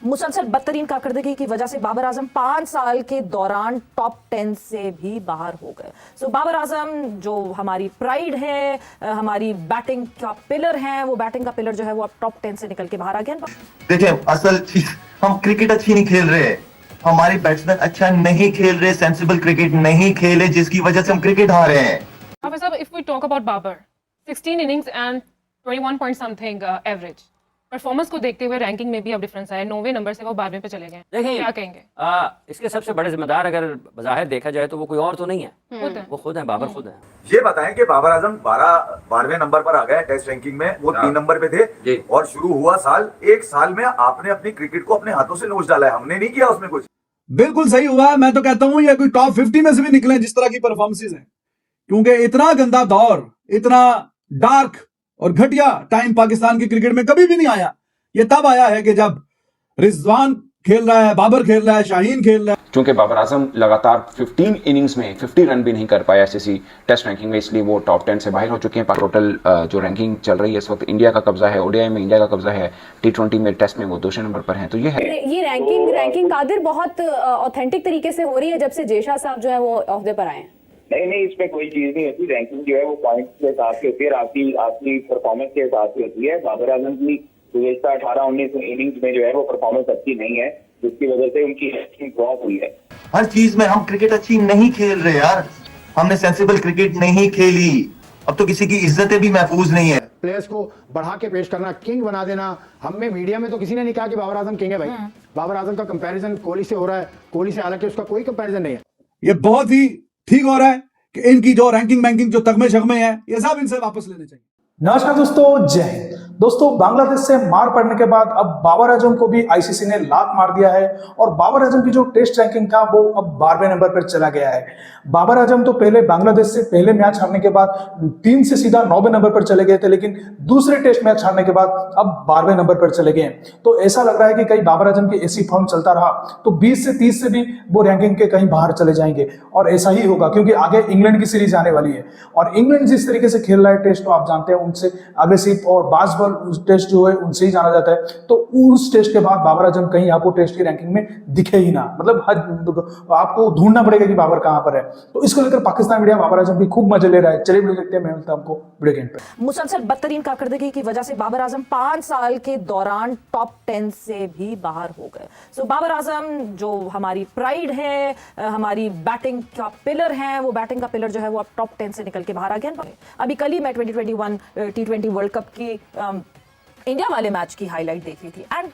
मुसलसल बदतरीन कारकर्दगी की वजह से बाबर आजम 5 साल के दौरान टॉप 10 से भी बाहर हो गए। सो बाबर आजम जो हमारी प्राइड है, हमारी बैटिंग का पिलर है, वो बैटिंग का पिलर जो है वो अब टॉप 10 से निकल के बाहर आ गया। देखिए, असल चीज हम क्रिकेट अच्छी नहीं खेल रहे, हमारे बैट्समैन अच्छा नहीं खेल रहे, सेंसिबल क्रिकेट नहीं खेले, जिसकी वजह से हम क्रिकेट हारे हैं। If we talk about Babar, 16 innings and 21 point something average. Performance को देखते हुए रैंकिंग में भी अब डिफरेंस आया, 9वें नंबर से वो 12वें पे चले गए। देखिए, क्या कहेंगे? इसके सबसे बड़े जिम्मेदार अगर बज़ाहिर देखा जाए तो वो कोई और तो नहीं है, वो खुद है, बाबर खुद है। ये बताएं कि बाबर आजम 12वें नंबर पर आ गए टेस्ट रैंकिंग में, वो 3 नंबर पे थे और शुरू हुआ साल, एक साल में आपने अपनी क्रिकेट को अपने हाथों से नोच डाला है, हमने नहीं किया उसमें कुछ। बिल्कुल सही हुआ है। मैं तो कहता हूं ये कोई टॉप 50 में से भी निकले जिस तरह की परफॉर्मेंसेज हैं, क्योंकि इतना गंदा दौर, इतना डार्क और घटिया टाइम पाकिस्तान की क्रिकेट में कभी भी नहीं आया। ये तब आया है कि जब रिजवान खेल रहा है, बाबर खेल रहा है, शाहीन खेल रहा है। चूंकि बाबर आजम लगातार 15 इनिंग्स में 50 रन भी नहीं कर पाया आईसीसी टेस्ट रैंकिंग में, इसलिए वो टॉप 10 से बाहर हो चुके हैं। टोटल जो रैंकिंग चल रही है इस वक्त इंडिया का कब्जा है, ओडीआई में इंडिया का कब्जा है, टी20 में टेस्ट में वो दूसरे नंबर पर हैं। तो ये है, ये रैंकिंग कादिर बहुत ऑथेंटिक तरीके से हो रही है जब से जेशा साहब जो है वो ऑहदे पर आए हैं। नहीं, इसमें कोई चीज नहीं होती। रैंकिंग जो है वो पॉइंट्स के हिसाब से होती है, आपकी परफॉर्मेंस के हिसाब से होती है। बाबर आजम की गुज़श्ता 18-19 इनिंग्स में जो है वो परफॉर्मेंस अच्छी नहीं है, जिसकी वजह से उनकी रैंकिंग ड्रॉप हुई है। हर चीज में हम क्रिकेट अच्छी नहीं खेल रहे यार, हमने सेंसिबल क्रिकेट नहीं खेली, अब तो किसी की इज्जतें भी महफूज नहीं है। प्लेयर्स को बढ़ा के पेश करना, किंग बना देना। हमें मीडिया में तो किसी ने नहीं कहा कि बाबर आजम किंग है भाई। बाबर आजम का कंपैरिजन कोहली से हो रहा है, कोहली से हालांकि उसका कोई कंपैरिजन नहीं है। ये बहुत ही ठीक हो रहा है कि इनकी जो रैंकिंग जो तगमे शगमे हैं ये सब इनसे वापस लेने चाहिए। नमस्कार दोस्तों, जय हिंद। दोस्तों, बांग्लादेश से मार पड़ने के बाद अब बाबर आजम को भी आईसीसी ने लात मार दिया है और बाबर आजम की जो टेस्ट रैंकिंग था वो अब 12वें नंबर पर चला गया है। बाबर आजम तो पहले बांग्लादेश से पहले मैच हारने के बाद 3 से सीधा 9वें नंबर पर चले गए थे, लेकिन दूसरे टेस्ट मैच हारने के बाद अब 12वें नंबर पर चले गए। तो ऐसा लग रहा है कि कहीं बाबर आजम की ऐसी फॉर्म चलता रहा तो 20 से 30 से भी वो रैंकिंग के कहीं बाहर चले जाएंगे, और ऐसा ही होगा क्योंकि आगे इंग्लैंड की सीरीज आने वाली है और इंग्लैंड जिस तरीके से खेल रहा है टेस्ट, तो आप जानते हैं उनसे अग्रेसिव और बाज बॉल टेस्ट जो है उनसे ही जाना जाता है। तो उस टेस्ट के बाद बाबर आजम कहीं आपको टेस्ट की रैंकिंग में दिखे ही ना, मतलब आपको ढूंढना पड़ेगा कि बाबर कहां पर है। तो इसको लेकर पाकिस्तान मीडिया बाबर आजम की खूब मजे ले रहा है। चलिए वीडियो देखते हैं, मैं मिलता हूं आपको वीडियो गेम पे। मुसलसल बदतरीन कारकर्दगी की वजह से बाबर आजम 5 साल के दौरान टॉप 10 से भी बाहर हो गए। सो बाबर आजम जो हमारी प्राइड है, हमारी बैटिंग का पिलर है, वो बैटिंग का पिलर जो है वो अब टॉप 10 से निकल के बाहर आ गया। अभी कल ही मैं 2021 टी20 वर्ल्ड कप की इंडिया वाले मैच की हाईलाइट देख रही थी, एंड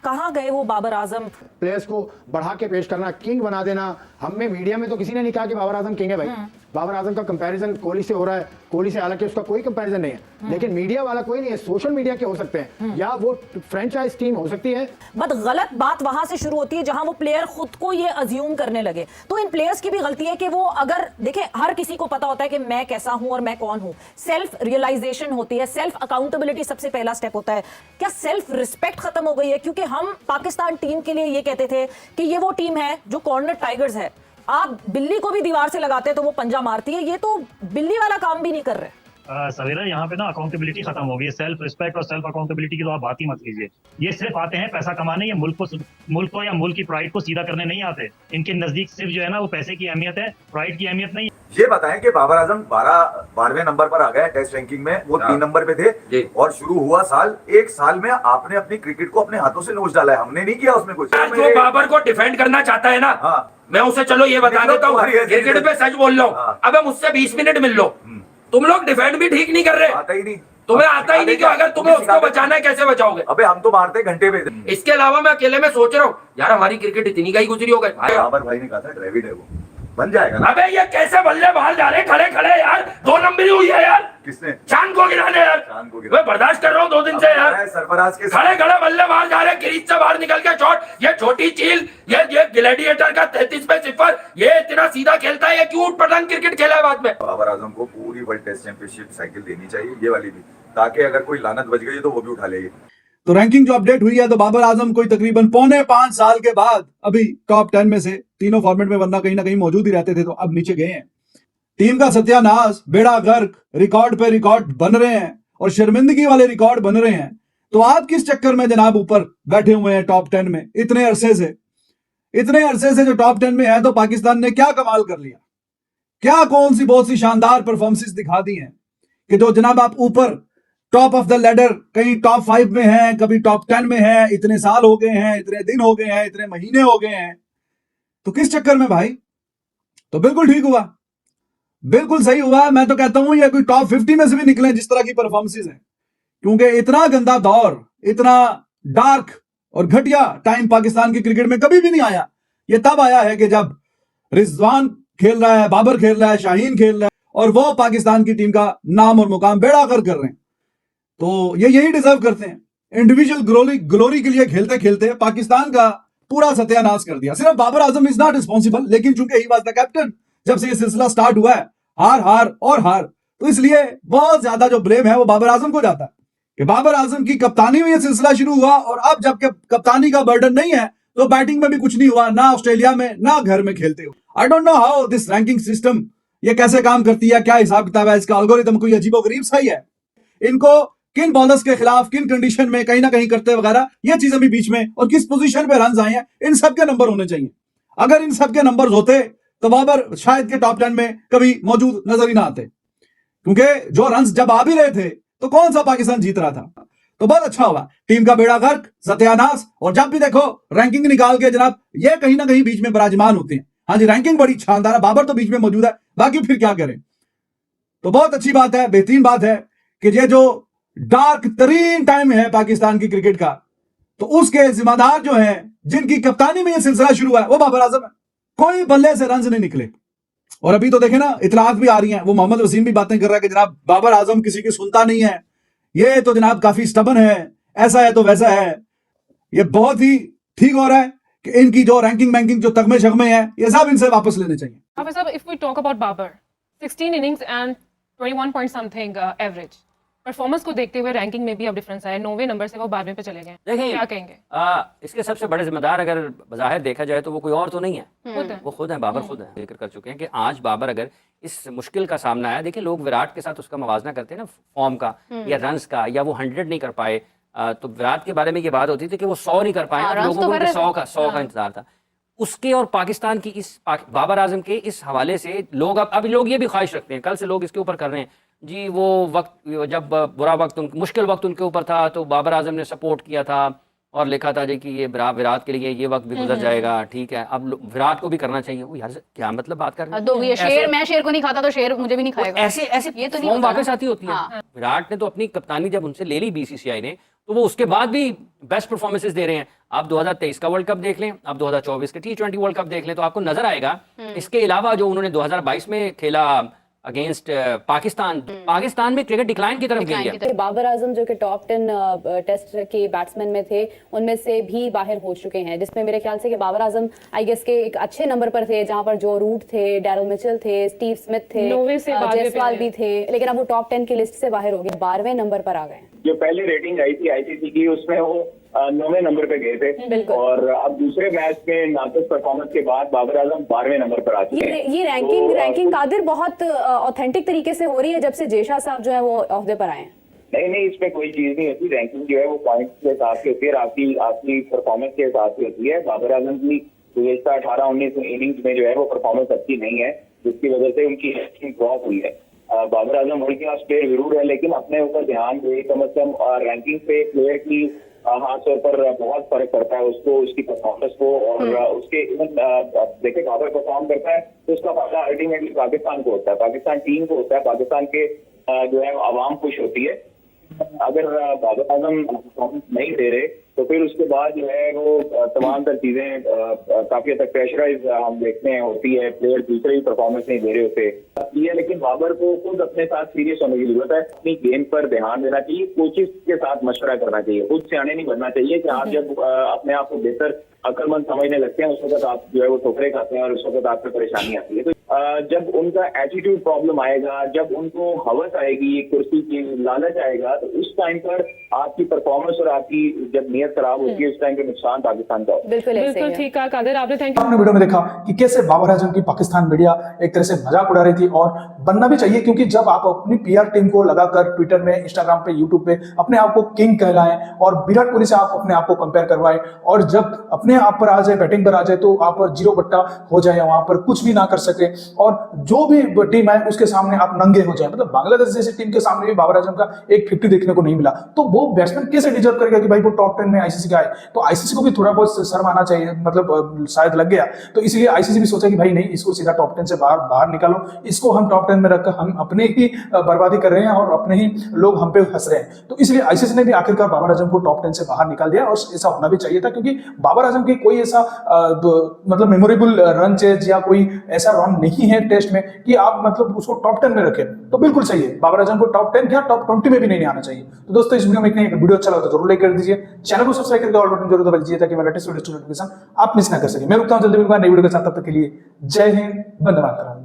कहां गए वो बाबर आजम। प्लेयर्स को बढ़ा के पेश करना, किंग बना देना। हमें मीडिया में तो किसी ने नहीं कहा कि बाबर आजम किंग है भाई। बाबर आजम का कंपैरिजन कोहली से हो रहा है, कोहली से हालांकि उसका कोई कंपैरिजन नहीं है, लेकिन मीडिया वाला कोई नहीं है। सोशल मीडिया के हो सकते हैं या वो फ्रेंचाइज टीम हो सकती है। बट गलत बात वहां से शुरू होती है जहां वो प्लेयर खुद को ये अज्यूम करने लगे। तो इन प्लेयर्स की भी गलती है कि वो, अगर देखें, हर किसी को पता होता है कि मैं कैसा हूं और मैं कौन हूं। सेल्फ रियलाइजेशन होती है, सेल्फ अकाउंटेबिलिटी सबसे पहला स्टेप होता है। क्या सेल्फ रिस्पेक्ट खत्म हो गई है? क्योंकि हम पाकिस्तान टीम के लिए ये कहते थे कि ये वो टीम है जो कॉर्नर टाइगर्स है। आप बिल्ली को भी दीवार से लगाते तो वो पंजा मारती है, ये तो बिल्ली वाला काम भी नहीं कर रहे। सवेरा, यहाँ पे ना अकाउंटेबिलिटी खत्म हो गई है। सेल्फ रिस्पेक्ट और सेल्फ अकाउंटेबिलिटी की तो आप बात ही मत कीजिए। ये सिर्फ आते हैं पैसा कमाने, ये मुल्क को या मुल्क की प्राइड को सीधा करने नहीं आते। इनके नजदीक सिर्फ जो है ना वो पैसे की अहमियत है, प्राइड की अहमियत नहीं। ये बताएं कि बाबर आजम 12वें नंबर पर आ गए टेस्ट रैंकिंग में, वो 3 नंबर पे थे और शुरू हुआ साल, एक साल में आपने अपनी क्रिकेट को अपने हाथों से नोच डाला है, हमने नहीं किया उसमें कुछ। जो बाबर को डिफेंड करना चाहता है ना, मैं उसे चलो ये बता देता हूँ, क्रिकेट पे सच बोल रहा हूँ। अब मुझसे 20 मिनट मिल लो, तुम लोग डिफेंड भी ठीक नहीं कर रहे। आता ही नहीं, तुम्हें आता ही नहीं कि अगर तुम्हें उसको बचाना है कैसे बचाओगे? अबे हम तो मारते घंटे पे। इसके अलावा मैं अकेले में सोच रहा हूँ यार, हमारी क्रिकेट इतनी का ही गुजरी हो गई। बाबर भाई ने कहा था ड्रेविड है, वो बन जाएगा ना। अबे ये कैसे बल्ले बाहर जा रहे खड़े खड़े यार, 2 नंबरी हुई है यार। किसने? चांद को गिराने यार, चांद को गिरा। मैं बर्दाश्त कर रहा हूँ 2 दिन से यार। सरफराज के खड़े खड़े बल्ले बाहर जा रहे, क्रीज से बाहर निकल के शॉट, ये छोटी चील, ये ग्लैडिएटर का 33 पे 0, ये इतना सीधा खेलता है, ये क्यों पतंग क्रिकेट खेला है बाद में। बाबर आजम को पूरी वर्ल्ड टेस्ट चैंपियनशिप साइकिल देनी चाहिए, ये वाली भी, ताकि अगर कोई लानत बच गई तो वो भी उठा लेगी। तो रैंकिंग जो अपडेट हुई है तो बाबर आजम कोई तकरीबन 5.25 साल के बाद अभी टॉप 10 में से तीनों फॉर्मेट में, वरना कहीं ना कहीं मौजूद ही रहते थे, तो अब नीचे गए हैं। टीम का सत्यानाश, बेड़ा गर्क, रिकॉर्ड पे रिकॉर्ड बन रहे हैं और शर्मिंदगी वाले रिकॉर्ड बन रहे हैं। तो आप किस चक्कर में जनाब ऊपर बैठे हुए हैं टॉप 10 में इतने अरसे से जो टॉप 10 में है, तो पाकिस्तान ने क्या कमाल कर लिया, क्या कौन सी बहुत सी शानदार परफॉर्मेंसेस दिखा दी हैं कि जो जनाब आप ऊपर टॉप ऑफ द लेडर, कहीं टॉप 5 में हैं, कभी टॉप 10 में हैं, इतने साल हो गए हैं, इतने दिन हो गए हैं, इतने महीने हो गए हैं, तो किस चक्कर में भाई? तो बिल्कुल ठीक हुआ, बिल्कुल सही हुआ। मैं तो कहता हूं ये कोई टॉप 50 में से भी निकले जिस तरह की परफॉर्मेंसेस हैं, क्योंकि इतना गंदा दौर, इतना डार्क और घटिया टाइम पाकिस्तान की क्रिकेट में कभी भी नहीं आया। ये तब आया है कि जब रिजवान खेल रहा है, बाबर खेल रहा है, शाहीन खेल रहा है, और वो पाकिस्तान की टीम का नाम और मुकाम बेड़ा कर रहे हैं। तो ये यही डिजर्व करते हैं। इंडिविजुअल ग्लोरी के लिए खेलते खेलते पाकिस्तान का पूरा सत्यानाश कर दिया। सिर्फ Babar Azam is not responsible, लेकिन चूंकि ही वाज द कैप्टन जब से ये सिलसिला स्टार्ट हुआ है, हार और हार, तो इसलिए बहुत ज्यादा जो ब्लेम है वो बाबर आजम को जाता है कि बाबर आजम की कप्तानी में ये सिलसिला शुरू हुआ, और अब जब कप्तानी का बर्डन नहीं है तो बैटिंग में भी कुछ नहीं हुआ, ना ऑस्ट्रेलिया में ना घर में खेलते हो। I don't know how this ranking system ये कैसे काम करती है, क्या हिसाब किताब है इसका, एल्गोरिथम कोई अजीबोगरीब सा ही है। इनको किन बॉलर्स के खिलाफ किन कंडीशन में कहीं ना कहीं करते वगैरह, ये चीजें भी बीच में, और किस पोजीशन पे रन आए हैं, इन सब के नंबर होने चाहिए। अगर इन सब के नंबर होते तो बाबर शायद के टॉप 10 में कभी मौजूद नजर ही ना आते, क्योंकि जो रन जब आ भी रहे थे तो कौन सा पाकिस्तान जीत रहा था। तो बहुत अच्छा हुआ, टीम का बेड़ा गर्क, सत्यानाश, और जब भी देखो रैंकिंग निकाल के जनाब ये कहीं ना कहीं बीच में विराजमान होते हैं। हाँ जी, रैंकिंग बड़ी शानदार है, बाबर तो बीच में मौजूद है, बाकी फिर क्या करें। तो बहुत अच्छी बात है, बेहतरीन बात है कि ये जो डार्क तरीन टाइम है पाकिस्तान की क्रिकेट का, तो उसके जिम्मेदार जो हैं, जिनकी कप्तानी में यह सिलसिला शुरू हुआ है, वो बाबर आजम है। कोई बल्ले से रन नहीं निकले, और अभी तो देखे ना इतलात भी आ रही हैं, वो मोहम्मद वसीम भी बातें कर रहा है कि जनाब बाबर आजम किसी की सुनता नहीं है, ये तो जनाब काफी स्टबन है, ऐसा है तो वैसा है। ये बहुत ही ठीक हो रहा है कि इनकी जो रैंकिंग जो तगमे शगमे हैं, ये सब इनसे वापस लेने चाहिए। Hafiz साहब, if we talk about Babar, 16 innings and 21 point something average, performance को देखते हुए रैंकिंग में भी अब डिफरेंस आया, 9वें नंबर से वो 12वें पे चले गए। देखिए, क्या कहेंगे? इसके सबसे बड़े जिम्मेदार अगर बज़ाहिर देखा जाए तो वो कोई और तो नहीं है, वो खुद है, बाबर खुद है। जिक्र कर चुके हैं कि आज बाबर अगर इस मुश्किल का सामना आया, देखिए लोग विराट के साथ उसका मवाजना करते हैं ना, फॉर्म का या रन्स का, या वो 100 नहीं कर पाए, तो विराट के बारे में ये बात होती थी कि वो 100 नहीं कर पाए, लोगों को 100 का इंतजार था। उसके और पाकिस्तान की इस बाबर आजम के इस हवाले से लोग अब लोग ये भी ख्वाहिश रखते हैं, कल से लोग इसके ऊपर कर रहे हैं जी, वो वक्त जब बुरा वक्त मुश्किल वक्त उनके ऊपर था तो बाबर आजम ने सपोर्ट किया था और लिखा था जी कि ये विराट के लिए ये वक्त भी गुजर जाएगा, ठीक है, अब विराट को भी करना चाहिए। वो यार क्या मतलब बात कर रहे हैं, शेर मैं शेर को नहीं खाता तो शेर मुझे भी नहीं खाएगा, ऐसे ये तो नहीं वापस आती होती है। विराट ने तो अपनी कप्तानी जब उनसे ले ली बीसीसीआई ने, तो वो उसके बाद भी बेस्ट परफॉर्मेंसेस दे रहे हैं। आप 2023 का वर्ल्ड कप देख लें, आप 2024 के T20 वर्ल्ड कप देख लें, तो आपको नजर आएगा। इसके अलावा जो उन्होंने 2022 में खेला अगेंस्ट पाकिस्तान में क्रिकेट डिक्लाइन की तरफ गई है। बाबर आजम जो कि टॉप 10 टेस्ट के बैट्समैन में थे, उनमें से भी बाहर हो चुके हैं, जिसमें मेरे ख्याल से कि बाबर आजम आई गेस के एक अच्छे नंबर पर थे, जहां पर जो रूट थे, डैरल मिचेल थे, स्टीव स्मिथ थे, जयसवाल भी थे, लेकिन अब वो टॉप 10 की लिस्ट से बाहर हो गए, 12वें नंबर पर आ गए। जो पहले रेटिंग आई थी आईसीसी की, उसमें वो 9वें नंबर पे गए थे, और अब दूसरे मैच में नाकस परफॉर्मेंस के बाद बाबर आजम 12वें नंबर पर आ चुके हैं। ये रैंकिंग कादिर बहुत ऑथेंटिक तरीके से हो रही है जब से जेशा साहब जो है वो ओहदे पर आए हैं। नहीं, इसमें कोई चीज नहीं होती। रैंकिंग जो है वो पॉइंट्स के हिसाब से होती है, आपकी परफॉर्मेंस के हिसाब से होती है। बाबर आजम की गुज़श्ता 18-19 इनिंग्स में जो है वो परफॉर्मेंस अच्छी नहीं है, जिसकी वजह से उनकी रैंकिंग ड्रॉप हुई है। Babar Azam world class player जरूर है, लेकिन अपने ऊपर ध्यान दे, कम अज कम रैंकिंग पे प्लेयर की खास तौर पर बहुत फर्क पड़ता है उसको, उसकी परफॉर्मेंस को, और उसके इवन देखिए बाबर परफॉर्म करता है तो उसका फायदा अल्टीमेटली पाकिस्तान को होता है, पाकिस्तान टीम को होता है, पाकिस्तान के जो है आवाम खुश होती है। अगर बाबर आजम परफॉर्मेंस नहीं दे रहे तो फिर उसके बाद जो है वो तमाम तर चीजें काफी हद तक प्रेशराइज हम देखते हैं होती है, प्लेयर दूसरे ही परफॉर्मेंस नहीं दे रहे होते ये। लेकिन बाबर को खुद अपने साथ सीरियस होने की जरूरत है, अपनी गेम पर ध्यान देना चाहिए, कोचेस के साथ मशवरा करना चाहिए, खुद सियाने नहीं बनना चाहिए कि आप जब अपने आप को बेहतर अक्लमंद समझने लगते हैं उस वक्त आप जो है वो ठोकरे खाते हैं और उस वक्त आप पे परेशानी आती है। तो जब उनका एटीट्यूड प्रॉब्लम आएगा, जब उनको हवस आएगी, कुर्सी की लालच आएगा, तो उस टाइम पर आपकी परफॉर्मेंस और आपकी जब नीयत खराब होती है उस टाइम के नुकसान पाकिस्तान का होता है। बिल्कुल ठीक कहा कादिर आपने, थैंक यू। आपने वीडियो में देखा कि कैसे बाबर आजम की पाकिस्तान मीडिया एक तरह से मजाक उड़ा रही थी और बनना भी चाहिए, क्योंकि जब आप अपनी पीआर टीम को लगाकर ट्विटर में, इंस्टाग्राम पे, यूट्यूब पे अपने आप को किंग कहलाएं और विराट कोहली से आप अपने आप को कंपेयर करवाएं, और जब अपने आप पर आ जाए, बैटिंग पर आ जाए, तो आप जीरो बट्टा हो जाए, वहां पर कुछ भी ना कर सके, और जो भी टीम है उसके सामने आप नंगे हो जाए। मतलब बांग्लादेश जैसी टीम के सामने भी बाबर आजम का एक 50 देखने को नहीं मिला, तो वो बैट्समैन कैसे डिजर्व करेगा कि भाई वो टॉप 10 में आईसीसी का है? तो आईसीसी को भी थोड़ा बहुत शर्म आना चाहिए, मतलब शायद लग गया, तो इसलिए आईसीसी भी सोचा कि भाई नहीं, इसको सीधा टॉप 10 से बाहर निकालो, इसको हम टॉप 10 में रखकर हम अपने ही बर्बादी कर रहे हैं और अपने ही लोग हम पे हंस रहे हैं। तो इसलिए आईसीसी ने भी आखिरकार बाबर आजम को टॉप 10 से बाहर निकाल दिया, और ऐसा होना भी चाहिए था, क्योंकि बाबर आजम की कोई ऐसा मतलब मेमोरेबल रन चेज या कोई ऐसा रन नहीं है टेस्ट में कि आप मतलब उसको टॉप 10 में रखें। तो बिल्कुल सही है, बाबर आजम को टॉप 10 क्या टॉप 20 में भी नहीं आना चाहिए। तो दोस्तों, इस वीडियो में इतना ही। वीडियो अच्छा लगा तो जरूर लाइक कर दीजिए, चैनल को सब्सक्राइब करके ऑल बटन जरूर दबा दीजिए, ताकि मेरा लेटेस्ट वीडियो नोटिफिकेशन आप मिस ना कर सके। मैं रुकता हूं जल्दी मिलूंगा नई वीडियो के साथ, तब तक के लिए जय हिंद, वंदे मातरम।